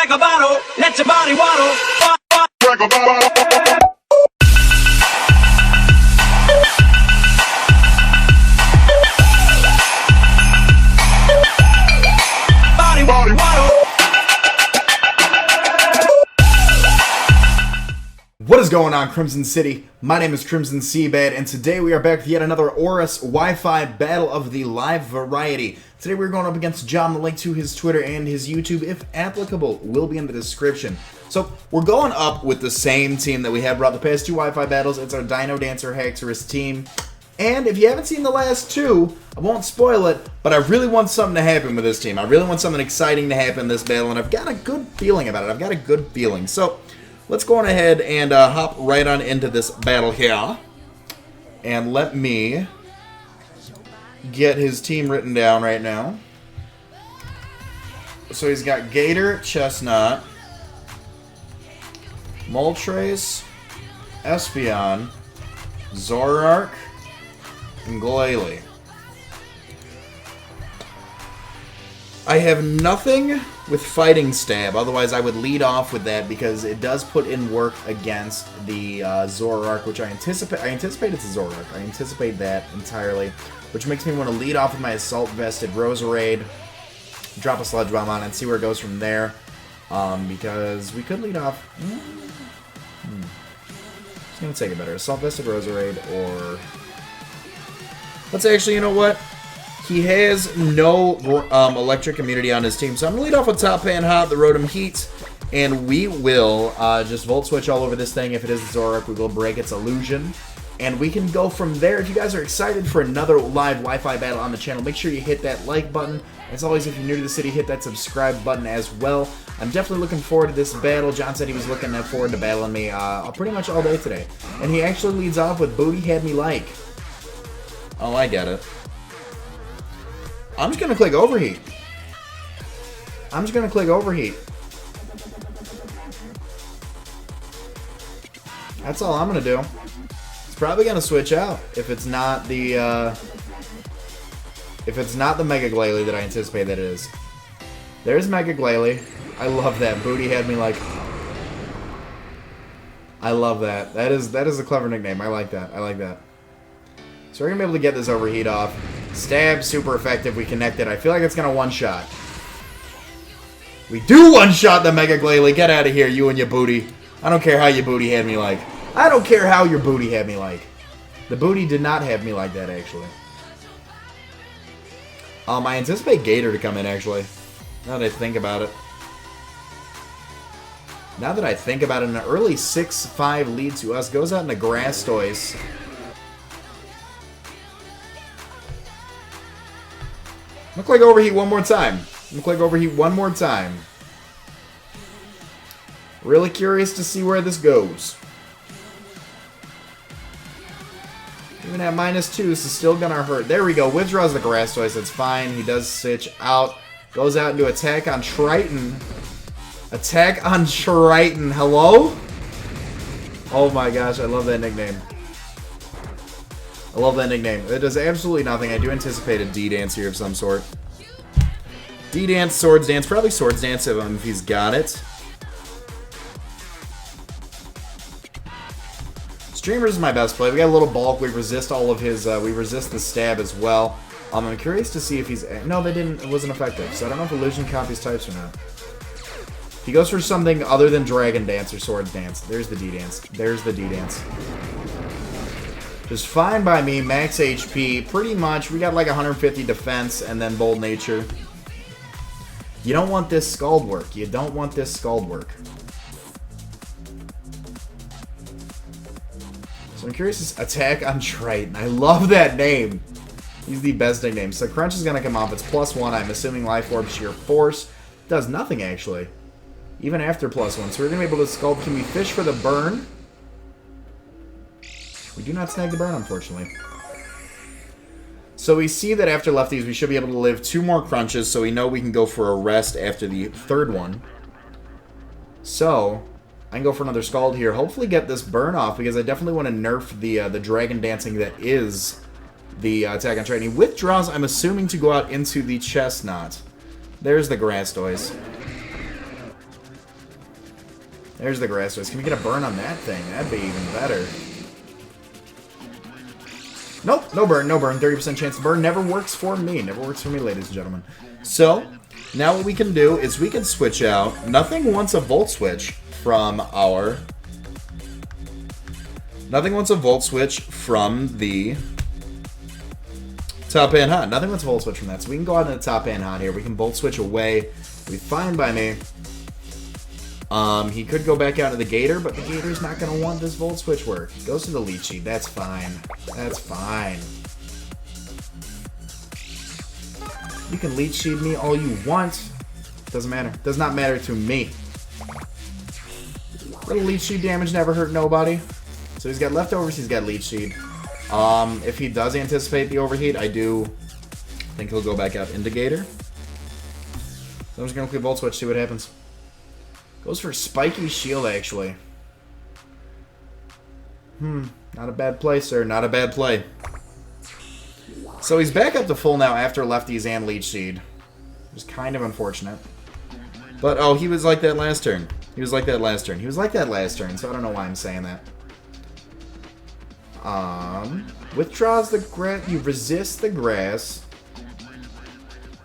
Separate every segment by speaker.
Speaker 1: Crack a bottle, let your body waddle. Crack a bottle.
Speaker 2: What is going on, Crimson City? My name is Crimson CBAD, and today we are back with yet another ORAS Wi-Fi Battle of the Live Variety. Today we're going up against John. The link to his Twitter and his YouTube, if applicable, will be in the description. So, we're going up with the same team that we had brought the past two Wi-Fi battles. It's our Dino Dancer Haxorus team. And if you haven't seen the last two, I won't spoil it, but I really want something to happen with this team. I really want something exciting to happen in this battle, and I've got a good feeling about it. I've got a good feeling. So, let's go on ahead and hop right on into this battle here. And let me get his team written down right now. So he's got Gator, Chestnut, Moltres, Espeon, Zoroark, and Glalie. I have nothing with Fighting Stab, otherwise I would lead off with that because it does put in work against the Zoroark, which I anticipate it's a Zoroark. I anticipate that entirely, which makes me want to lead off with my Assault Vested Roserade, drop a Sludge Bomb on it, and see where it goes from there, because we could lead off... It's going to take it better. Assault Vested Roserade, or... Let's actually, you know what? He has no electric immunity on his team, so I'm going to lead off with Top Pan Hot, the Rotom Heat, and we will just Volt Switch all over this thing. If it is Zoroark, we will break its illusion, and we can go from there. If you guys are excited for another live Wi-Fi battle on the channel, make sure you hit that like button. As always, if you're new to the city, hit that subscribe button as well. I'm definitely looking forward to this battle. John said he was looking forward to battling me pretty much all day today, and he actually leads off with Booty Had Me Like. Oh, I get it. I'm just going to click Overheat. That's all I'm going to do. It's probably going to switch out if it's not the Mega Glalie that I anticipate that it is. There's Mega Glalie. I love that. Booty Had Me Like. I love that. That is a clever nickname. I like that. So we're going to be able to get this Overheat off. Stab, super effective. We connected. I feel like it's going to one-shot. We do one-shot the Mega Glalie. Get out of here, you and your booty. I don't care how your booty had me like. I don't care how your booty had me like. The booty did not have me like that, actually. I anticipate Gator to come in, actually. Now that I think about it. An early 6-5 lead to us. Goes out into Grastoise. I'm going to click Overheat one more time. Really curious to see where this goes. Even at -2, this is still going to hurt. There we go. Withdraws the Grastoise. That's fine. He does switch out. Goes out into Attack on Triton. Hello? Oh my gosh, I love that nickname. It does absolutely nothing. I do anticipate a D-Dance here of some sort. D-Dance, Swords Dance. Probably Swords Dance if he's got it. Streamer is my best play. We got a little bulk. We resist all of his... we resist the stab as well. I'm curious to see if he's... No, they didn't. It wasn't effective. So I don't know if Illusion copies types or not. He goes for something other than Dragon Dance or Swords Dance. There's the D-Dance. Just fine by me, max HP, pretty much. We got like 150 defense and then Bold Nature. You don't want this Scald work. So I'm curious, this Attack on Triton. I love that name. He's the best nickname. So Crunch is going to come off. It's +1. I'm assuming Life Orb, Sheer Force. Does nothing, actually. Even after +1. So we're going to be able to Scald. Can we fish for the burn? We do not snag the burn, unfortunately. So we see that after lefties, we should be able to live 2 more crunches, so we know we can go for a rest after the 3rd one. So, I can go for another Scald here. Hopefully get this burn off, because I definitely want to nerf the Dragon Dancing that is the Attack on Triton. He withdraws, I'm assuming, to go out into the Chestnut. There's the Grastoise. There's the grass twist. Can we get a burn on that thing? That'd be even better. Nope, no burn, no burn. 30% chance to burn. Never works for me. Never works for me, ladies and gentlemen. So, now what we can do is we can switch out. Nothing wants a volt switch from our... Nothing wants a volt switch from the top and hot. Nothing wants a volt switch from that. So we can go out in the top and hot here. We can volt switch away. Be fine by me. He could go back out to the Gator, but the Gator's not going to want this volt switch work. He goes to the lead sheet. That's fine. That's fine. You can lead sheet me all you want. Doesn't matter. Does not matter to me. Little lead sheet damage never hurt nobody. So he's got leftovers, he's got lead sheet. If he does anticipate the overheat, I do think he'll go back out into Gator. So I'm just going to click Volt Switch, see what happens. Goes for Spiky Shield, actually. Not a bad play, sir. Not a bad play. So he's back up to full now after lefties and lead sheet. Which is kind of unfortunate. But, oh, he was like that last turn. He was like that last turn. He was like that last turn, so I don't know why I'm saying that. Withdraws the grass. You resist the grass.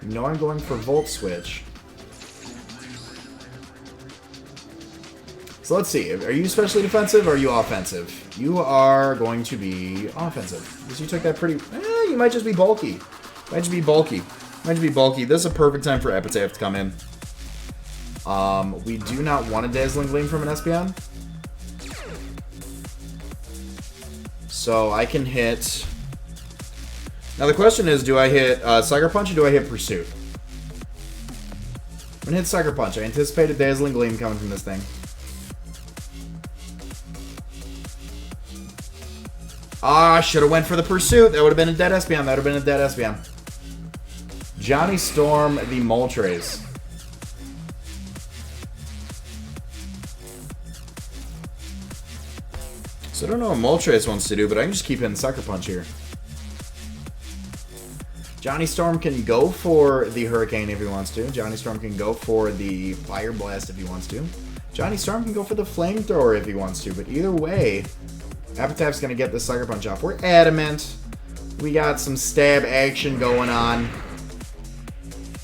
Speaker 2: You know I'm going for Volt Switch. So let's see. Are you especially defensive or are you offensive? You are going to be offensive. Because you took that pretty... you might just be bulky. Might just be bulky. Might just be bulky. This is a perfect time for Epitaph to come in. We do not want a Dazzling Gleam from an Espeon. So I can hit... Now the question is, do I hit Sucker Punch or do I hit Pursuit? I'm going to hit Sucker Punch. I anticipated Dazzling Gleam coming from this thing. Ah, I should have went for the Pursuit. That would have been a dead Espeon. That would have been a dead Espeon. Johnny Storm, the Moltres. So I don't know what Moltres wants to do, but I can just keep hitting Sucker Punch here. Johnny Storm can go for the Hurricane if he wants to. Johnny Storm can go for the Fire Blast if he wants to. Johnny Storm can go for the Flamethrower if he wants to. But either way, Epitaph's going to get the Sucker Punch off. We're adamant. We got some stab action going on.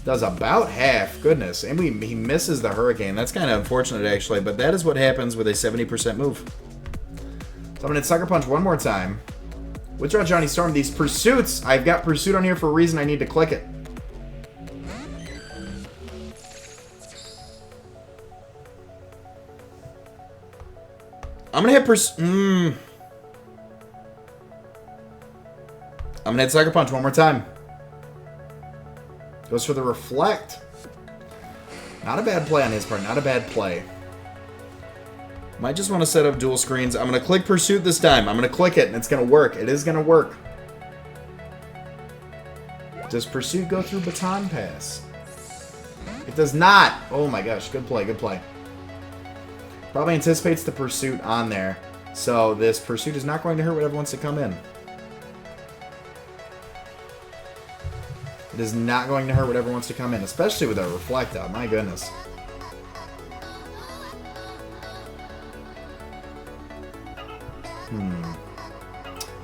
Speaker 2: Does about half. Goodness. And he misses the Hurricane. That's kind of unfortunate, actually. But that is what happens with a 70% move. So I'm going to hit Sucker Punch one more time. Withdraw Johnny Storm. These Pursuits. I've got Pursuit on here for a reason. I need to click it. I'm going to hit Pursuit. I'm going to hit Sucker Punch one more time. Goes for the Reflect. Not a bad play on his part. Not a bad play. Might just want to set up dual screens. I'm going to click Pursuit this time. I'm going to click it, and it's going to work. It is going to work. Does Pursuit go through Baton Pass? It does not. Oh my gosh. Good play. Good play. Probably anticipates the Pursuit on there. So this Pursuit is not going to hurt whatever wants to come in. It is not going to hurt whatever wants to come in, especially with a Reflect up. My goodness.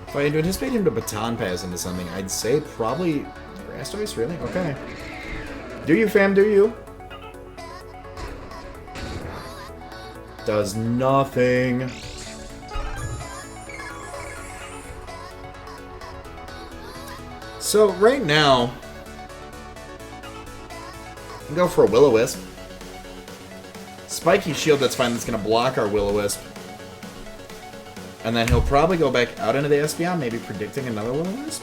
Speaker 2: If I had to anticipate him to Baton Pass into something, I'd say probably Grass Ice, really? Okay. Do you, fam, do you? Does nothing. So, right now, I can go for a Will-O-Wisp. Spiky Shield, that's fine. That's going to block our Will-O-Wisp. And then he'll probably go back out into the Espeon, maybe predicting another Will-O-Wisp.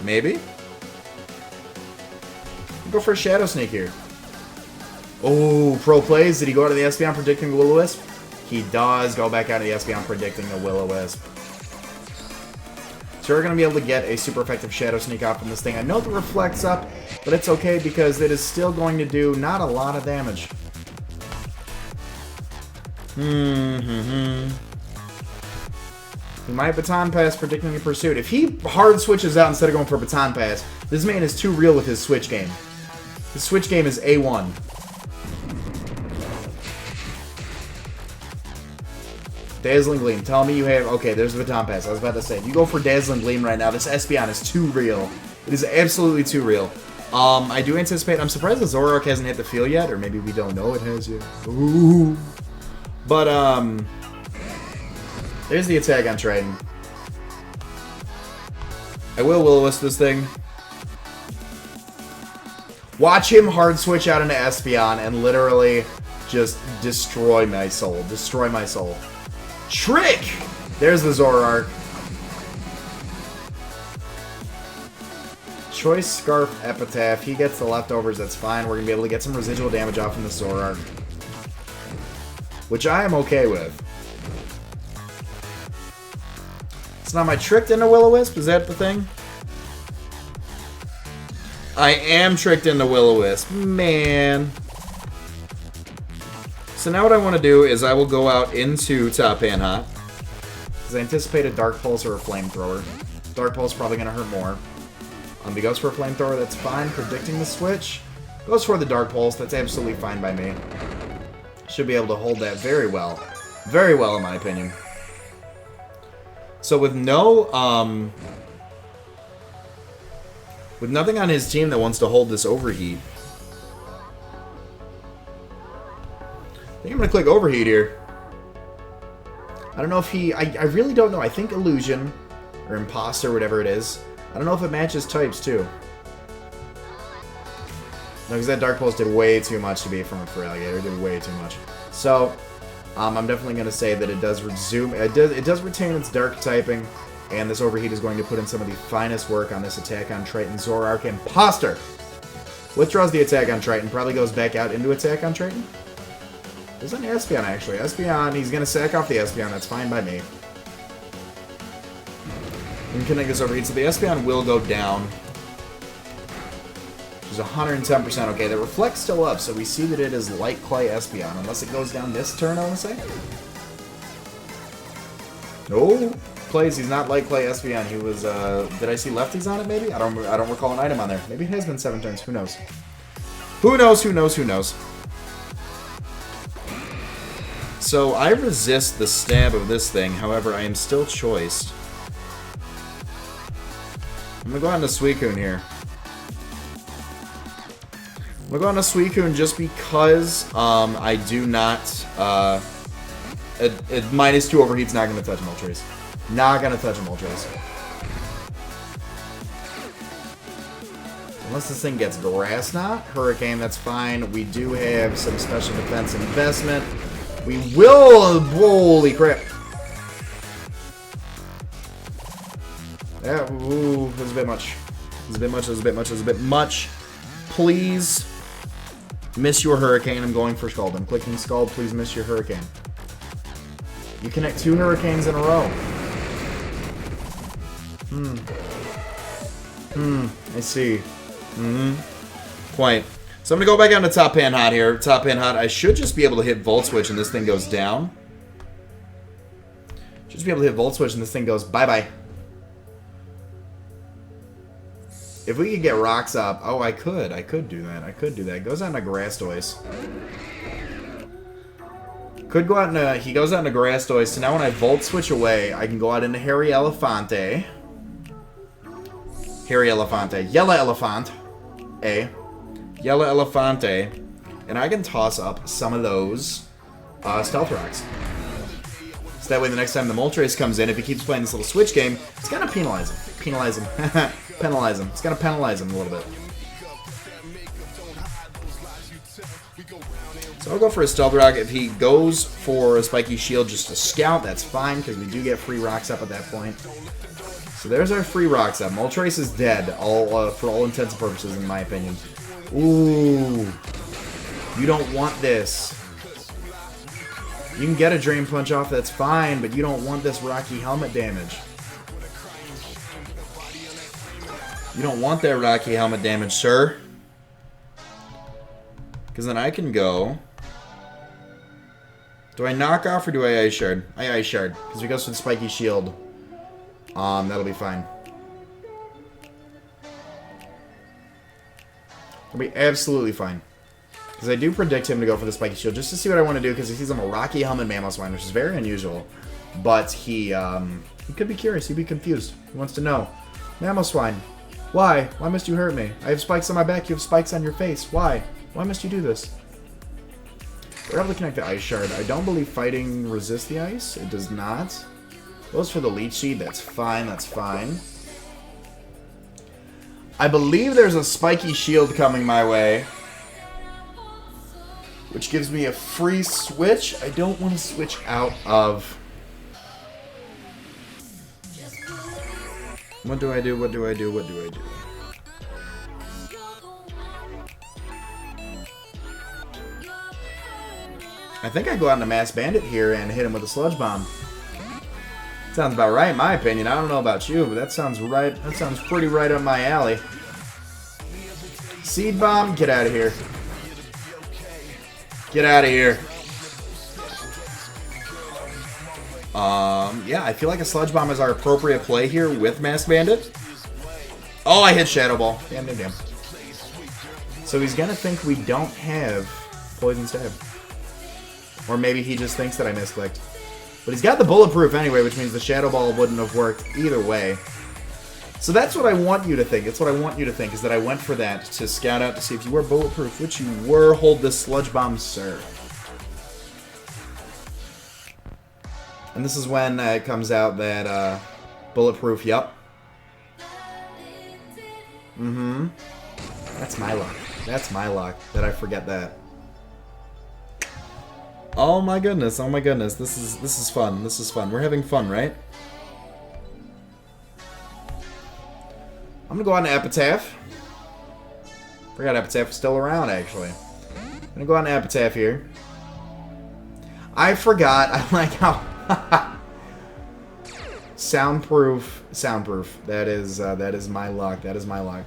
Speaker 2: Maybe. Go for a Shadow Sneak here. Oh, pro plays. Did he go out of the Espeon predicting the Will-O-Wisp? He does go back out of the Espeon predicting the Will-O-Wisp. So we're going to be able to get a super effective Shadow Sneak off from this thing. I know the Reflect's up, but it's okay because it is still going to do not a lot of damage. He might Baton Pass predicting the Pursuit. If he hard switches out instead of going for Baton Pass, this man is too real with his switch game. His switch game is A1. Dazzling Gleam. Tell me you have... Okay, there's the Baton Pass. I was about to say, if you go for Dazzling Gleam right now, this Espeon is too real. It is absolutely too real. I do anticipate... I'm surprised the Zoroark hasn't hit the field yet, or maybe we don't know it has yet. Ooh. But, there's the attack on Triton. I will Will-O-Wisp this thing. Watch him hard switch out into Espeon and literally just destroy my soul. Destroy my soul. Trick! There's the Zoroark. Choice Scarf Epitaph. He gets the leftovers, that's fine. We're going to be able to get some residual damage off from the Zoroark. Which I am okay with. It's not my tricked into Will-O-Wisp? Is that the thing? I am tricked into Will-O-Wisp. Man. So now what I want to do is I will go out into Top Hot. Because I anticipate a Dark Pulse or a Flamethrower. Dark Pulse probably going to hurt more. He goes for a Flamethrower, that's fine. Predicting the switch. Goes for the Dark Pulse, that's absolutely fine by me. Should be able to hold that very well. Very well, in my opinion. So with no, with nothing on his team that wants to hold this Overheat, I think I'm going to click Overheat here. I don't know if he... I really don't know. I think Illusion, or Imposter, whatever it is. I don't know if it matches types, too. No, because that Dark Pulse did way too much to be from a Feraligatr. It did way too much. So, I'm definitely going to say that it does resume... It does retain its Dark typing, and this Overheat is going to put in some of the finest work on this attack on Triton. Zoroark Imposter! Withdraws the attack on Triton. Probably goes back out into attack on Triton. There's an Espeon, actually. Espeon, he's going to sack off the Espeon. That's fine by me. And connect this Overheat. So the Espeon will go down. Which is 110%. Okay, the Reflect's still up, so we see that it is Light Clay Espeon. Unless it goes down this turn, I want to say. No. Plays, he's not Light Clay Espeon. He was, did I see lefties on it, maybe? I don't recall an item on there. Maybe it has been 7 turns. Who knows? Who knows, who knows, who knows? So, I resist the stab of this thing, however, I am still choiced. I'm gonna go on to Suicune here. I'm gonna go on to Suicune just because I do not... -2 Overheat's not gonna touch Moltres. Not gonna touch Moltres. Unless this thing gets Grass Knot, Hurricane, that's fine. We do have some special defense investment. We will... Holy crap. Yeah, ooh, that was a bit much. That was a bit much, that was a bit much, that was a bit much. Please miss your Hurricane. I'm going for Scald. I'm clicking Scald. Please miss your Hurricane. You connect 2 Hurricanes in a row. I see. Quite. So I'm going to go back down to Top Hot here. Top Hot, I should just be able to hit Volt Switch and this thing goes down. Should just be able to hit Volt Switch and this thing goes bye-bye. If we could get Rocks up... Oh, I could do that. I could do that. It goes out into Grastoise. Could go out into... He goes out into Grastoise, so now when I Volt Switch away, I can go out into Harry Elefante. Harry Elefante. Yellow Elephant. Yellow Elefante. And I can toss up some of those Stealth Rocks. So that way the next time the Moltres comes in, if he keeps playing this little switch game, it's going to penalize him. Penalize him. Penalize him. It's going to penalize him a little bit. So I'll go for a Stealth Rock. If he goes for a Spiky Shield just to scout, that's fine, because we do get free Rocks up at that point. So there's our free Rocks up. Moltres is dead, for all intents and purposes, in my opinion. Ooh. You don't want this. You can get a Drain Punch off, that's fine, but you don't want this Rocky Helmet damage. You don't want that Rocky Helmet damage, sir. Because then I can go... Do I knock off or do I Ice Shard? I Ice Shard. Because if he goes for the Spiky Shield, that'll be fine. It'll be absolutely fine. Because I do predict him to go for the Spiky Shield just to see what I want to do, because he sees I'm a Rocky Helmet Mammoth Swine, which is very unusual. But he could be curious. He'd be confused. He wants to know. Mamoswine, why? Why must you hurt me? I have spikes on my back. You have spikes on your face. Why? Why must you do this? We're able to connect the ice shard. I don't believe fighting resists the ice. It does not. Goes for the leech seed. That's fine. That's fine. I believe there's a spiky shield coming my way, which gives me a free switch. I don't want to switch out of... What do I do? What do I do? What do I do? I think I go out into Mass Bandit here and hit him with a Sludge Bomb. Sounds about right in my opinion. I don't know about you, but that sounds right. That sounds pretty right up my alley. Seed Bomb, get out of here. Get out of here. Yeah, I feel like a Sludge Bomb is our appropriate play here with Mass Bandit. Oh, I hit Shadow Ball. Damn, damn, damn. So he's gonna think we don't have Poison Stab. Or maybe he just thinks that I misclicked. But he's got the Bulletproof anyway, which means the Shadow Ball wouldn't have worked either way. So that's what I want you to think. That's what I want you to think, is that I went for that to scout out to see if you were Bulletproof, which you were. Hold this Sludge Bomb, sir. And this is when it comes out that Bulletproof, yup. Mm-hmm. That's my luck. That's my luck that I forget that. Oh my goodness, oh my goodness. This is fun. This is fun. We're having fun, right? I'm gonna go on to Epitaph. Forgot Epitaph was still around, actually. I'm gonna go on to Epitaph here. I forgot. I like how Soundproof. That is my luck. That is my luck.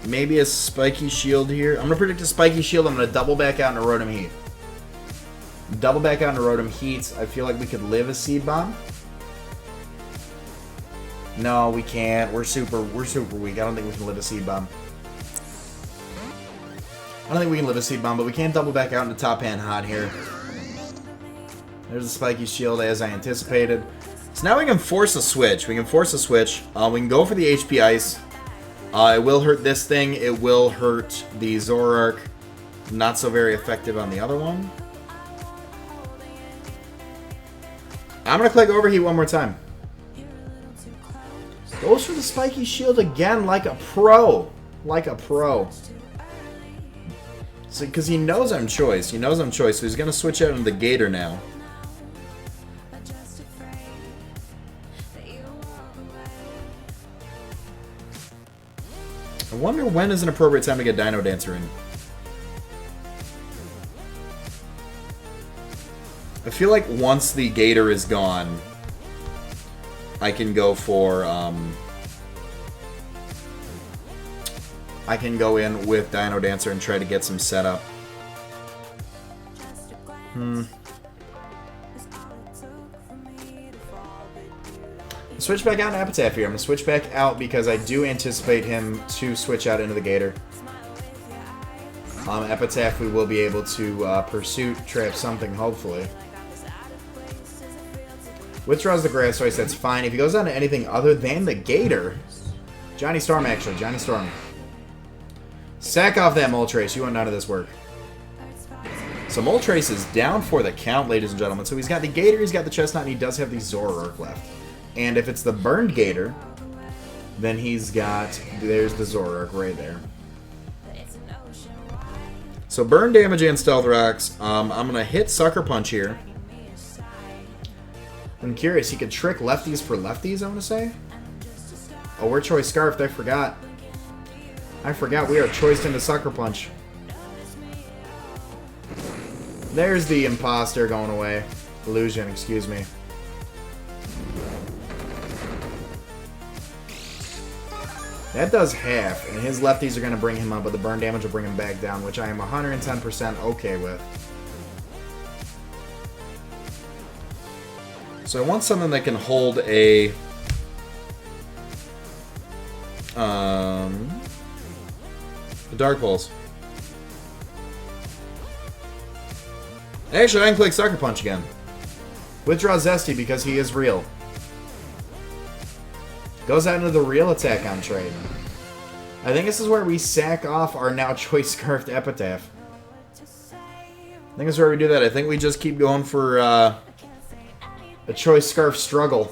Speaker 2: Maybe a Spiky Shield here. I'm gonna predict a Spiky Shield. I'm gonna double back out into Rotom Heat. Double back out into Rotom Heat. I feel like we could live a Seed Bomb. No, we can't. We're super weak. I don't think we can live a Seed Bomb. I don't think we can live a Seed Bomb, but we can't double back out into Top Hand Hot here. There's a Spiky Shield as I anticipated. So now we can force a switch. We can force a switch. We can go for the HP Ice. It will hurt this thing. It will hurt the Zoroark. Not so very effective on the other one. I'm going to click Overheat one more time. Goes for the Spiky Shield again like a pro. Like a pro. So, because he knows I'm Choice. He knows I'm Choice, so he's going to switch out into the Gator now. I wonder when is an appropriate time to get Dino Dancer in. I feel like once the Gator is gone, I can go for, I can go in with Dino Dancer and try to get some setup. Switch back out to Epitaph here. I'm going to switch back out because I do anticipate him to switch out into the Gator. Epitaph, we will be able to Pursuit, trap something, hopefully. Withdraws the Grass Ice, that's fine. If he goes on to anything other than the Gator... Johnny Storm, actually. Johnny Storm. Sack off that Moltres. You want none of this work. So Moltres is down for the count, ladies and gentlemen. So he's got the Gator, he's got the Chestnut, and he does have the Zoroark left. And if it's the Burned Gator, then he's got... There's the Zoroark right there. So Burn damage and Stealth Rocks. I'm going to hit Sucker Punch here. I'm curious, he could trick lefties for lefties, I want to say? Oh, we're Choice Scarfed, I forgot. I forgot we are choiced into Sucker Punch. There's the Imposter going away. Illusion, excuse me. That does half, and his lefties are going to bring him up, but the burn damage will bring him back down, which I am 110% okay with. So I want something that can hold a... Dark Pulse. Actually, I can click Sucker Punch again. Withdraw Zesty because he is real. Goes out into the real attack on trade. I think this is where we sack off our now Choice Scarfed Epitaph. I think this is where we do that. I think we just keep going for a Choice Scarf struggle.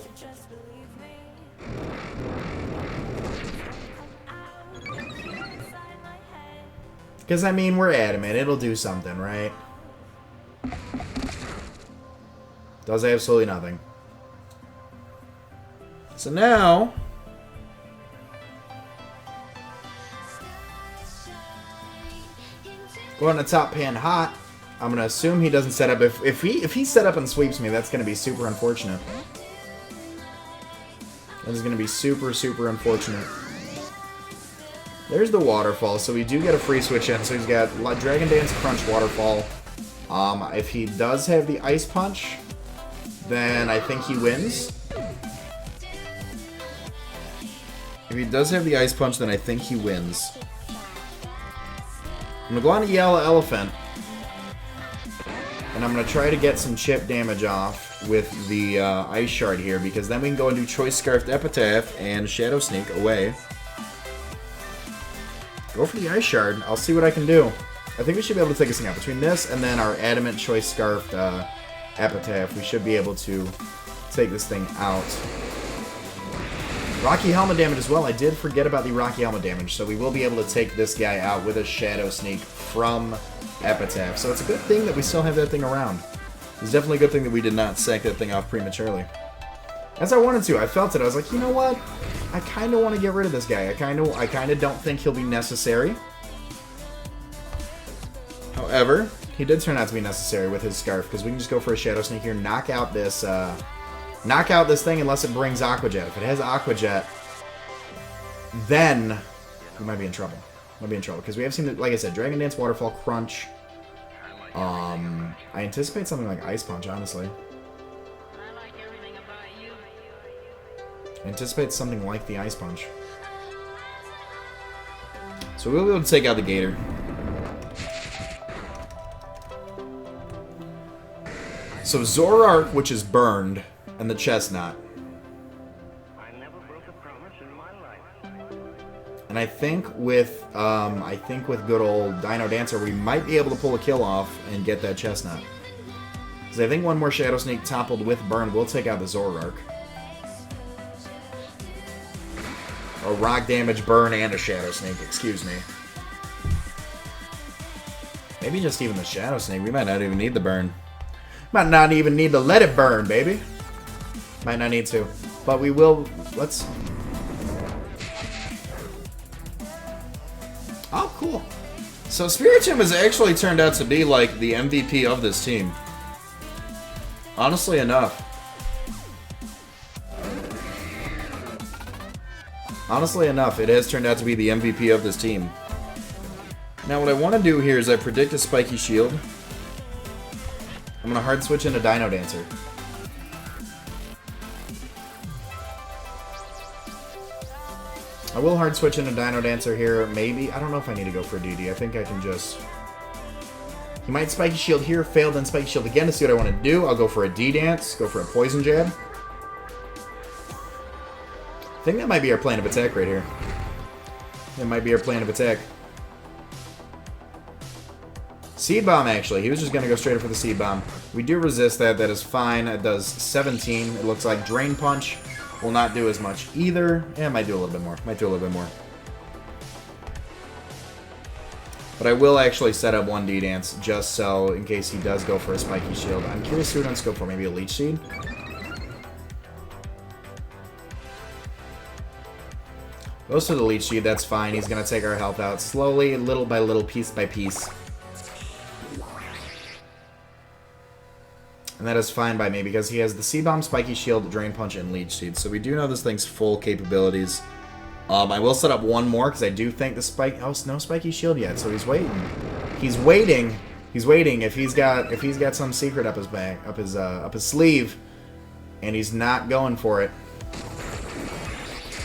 Speaker 2: Because, I mean, we're adamant. It'll do something, right? Does absolutely nothing. So now... going to top pan hot. I'm going to assume he doesn't set up. If he set up and sweeps me, that's going to be super unfortunate. That is going to be super, super unfortunate. There's the waterfall, so we do get a free switch in. So he's got Dragon Dance, Crunch, Waterfall. If he does have the Ice Punch, then I think he wins. If he does have the Ice Punch, then I think he wins. I'm going to go on to Yellow Elephant. And I'm going to try to get some chip damage off with the Ice Shard here, because then we can go and do Choice Scarfed Epitaph and Shadow Sneak away. Go for the Ice Shard. I'll see what I can do. I think we should be able to take this thing out. Between this and then our Adamant Choice Scarfed Epitaph, we should be able to take this thing out. Rocky Helmet damage as well. I did forget about the Rocky Helmet damage, so we will be able to take this guy out with a Shadow Sneak from Epitaph. So it's a good thing that we still have that thing around. It's definitely a good thing that we did not sack that thing off prematurely. As I wanted to, I felt it. I was like, you know what? I kind of want to get rid of this guy. I kind of don't think he'll be necessary. However, he did turn out to be necessary with his Scarf, because we can just go for a Shadow Sneak here, knock out this thing unless it brings Aqua Jet. If it has Aqua Jet, then we might be in trouble. Might be in trouble, because we have seen, like I said, Dragon Dance, Waterfall, Crunch. I anticipate something like Ice Punch, honestly. I anticipate something like the Ice Punch. So we'll be able to take out the Gator. So Zoroark, which is burned, and the Chestnut. And I think with good old Dino Dancer, we might be able to pull a kill off and get that Chestnut. Because I think one more Shadow Sneak toppled with burn will take out the Zoroark. Or rock damage, burn, and a Shadow Sneak, excuse me. Maybe just even the Shadow Sneak. We might not even need the burn. Might not even need to let it burn, baby. Might not need to. But we will... Let's... Oh, cool. So Spiritomb has actually turned out to be like the MVP of this team. Honestly enough. Honestly enough, it has turned out to be the MVP of this team. Now what I want to do here is I predict a Spiky Shield. I'm going to hard switch into Dino Dancer. I will hard switch into Dino Dancer here, maybe. I don't know if I need to go for a DD. I think I can just... He might Spiky Shield here, fail, then Spiky Shield again to see what I want to do. I'll go for a D-Dance, go for a Poison Jab. I think that might be our plan of attack right here. That might be our plan of attack. Seed Bomb, actually. He was just going to go straight up for the Seed Bomb. We do resist that. That is fine. It does 17. It looks like Drain Punch will not do as much either. Yeah, it might do a little bit more. Might do a little bit more. But I will actually set up one D-Dance just so in case he does go for a Spiky Shield. I'm curious who would go for maybe a Leech Seed. Goes to the Leech Seed, that's fine. He's going to take our health out slowly, little by little, piece by piece. And that is fine by me because he has the C-Bomb, Spiky Shield, Drain Punch, and Leech Seed. So we do know this thing's full capabilities. I will set up one more because I do think the Spike... Oh, no Spiky Shield yet, so he's waiting. He's waiting. He's waiting. If he's got some secret up his bag, up his sleeve, and he's not going for it.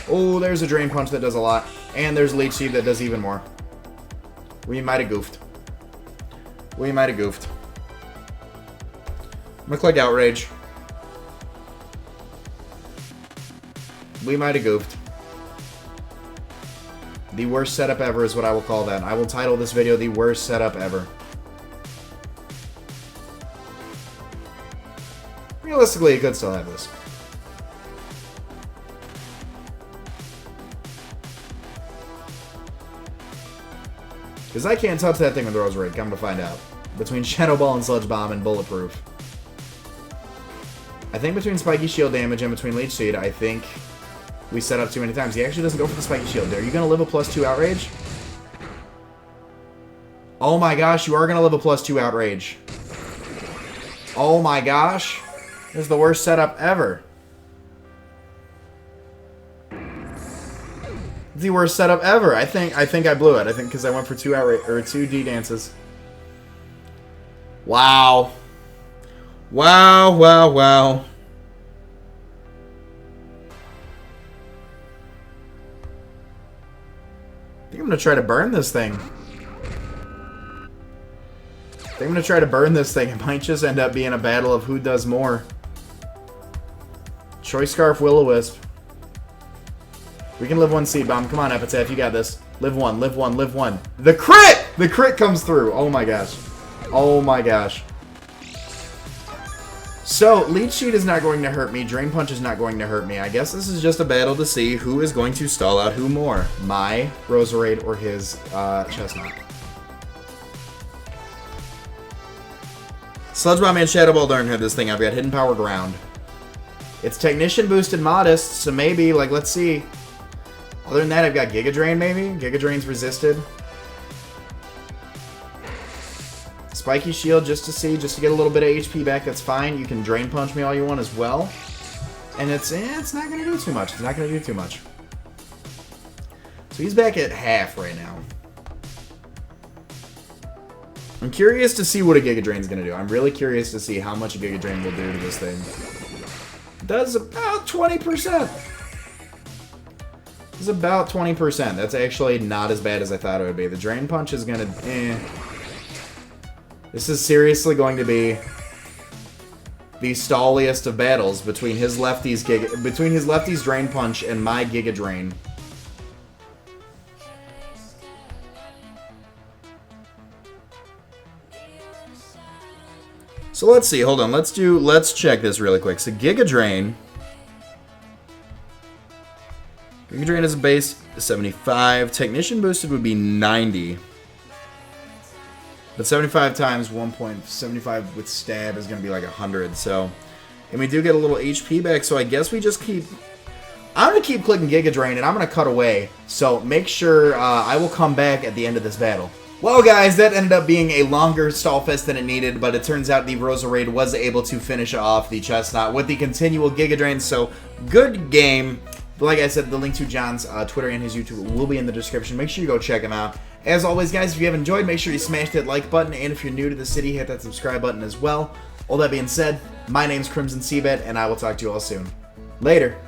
Speaker 2: Oh, there's a Drain Punch that does a lot. And there's Leech Seed that does even more. We might have goofed. We might have goofed. I'm gonna click Outrage. We might have goofed. The worst setup ever is what I will call that. I will title this video the worst setup ever. Realistically, you could still have this. Because I can't touch that thing with Rose Raid, come to find out. Between Shadow Ball and Sludge Bomb and Bulletproof. I think between Spiky Shield damage and between Leech Seed, I think we set up too many times. He actually doesn't go for the Spiky Shield. Are you going to live a +2 Outrage? Oh my gosh, you are going to live a +2 Outrage. Oh my gosh. This is the worst setup ever. The worst setup ever. I think I blew it. I think because I went for 2 outrage or 2 D dances. Wow. Wow, wow, wow. I think I'm gonna try to burn this thing. I think I'm gonna try to burn this thing. It might just end up being a battle of who does more. Choice Scarf, Will-O-Wisp. We can live 1 Seed Bomb. Come on, Epitaph, you got this. Live 1, live 1, live 1. The crit! The crit comes through. Oh my gosh. Oh my gosh. So, Leech Seed is not going to hurt me. Drain Punch is not going to hurt me. I guess this is just a battle to see who is going to stall out who more. My Roserade or his Chestnut. Sludge Bomb and Shadow Ball don't have this thing. I've got Hidden Power Ground. It's Technician boosted Modest, so maybe, like, let's see. Other than that, I've got Giga Drain, maybe? Giga Drain's resisted. Spiky Shield, just to see, just to get a little bit of HP back, that's fine. You can Drain Punch me all you want as well. And it's not going to do too much. It's not going to do too much. So he's back at half right now. I'm curious to see what a Giga Drain's going to do. I'm really curious to see how much a Giga Drain will do to this thing. Does about 20%. It's about 20%. That's actually not as bad as I thought it would be. The Drain Punch is gonna... This is seriously going to be the stalliest of battles between his lefty's Drain Punch and my Giga Drain. So let's see, hold on, let's check this really quick. So Giga Drain is a base 75. Technician boosted would be 90. But 75 times 1.75 with stab is going to be like 100. So, and we do get a little HP back. So I guess we just keep... I'm going to keep clicking Giga Drain and I'm going to cut away. So make sure I will come back at the end of this battle. Well, guys, that ended up being a longer stall fest than it needed, but it turns out the Roserade was able to finish off the Chestnut with the continual Giga Drain, so good game. Like I said, the link to John's Twitter and his YouTube will be in the description. Make sure you go check him out. As always, guys, if you have enjoyed, make sure you smash that like button, and if you're new to the city, hit that subscribe button as well. All that being said, my name's Crimson CBAD, and I will talk to you all soon. Later.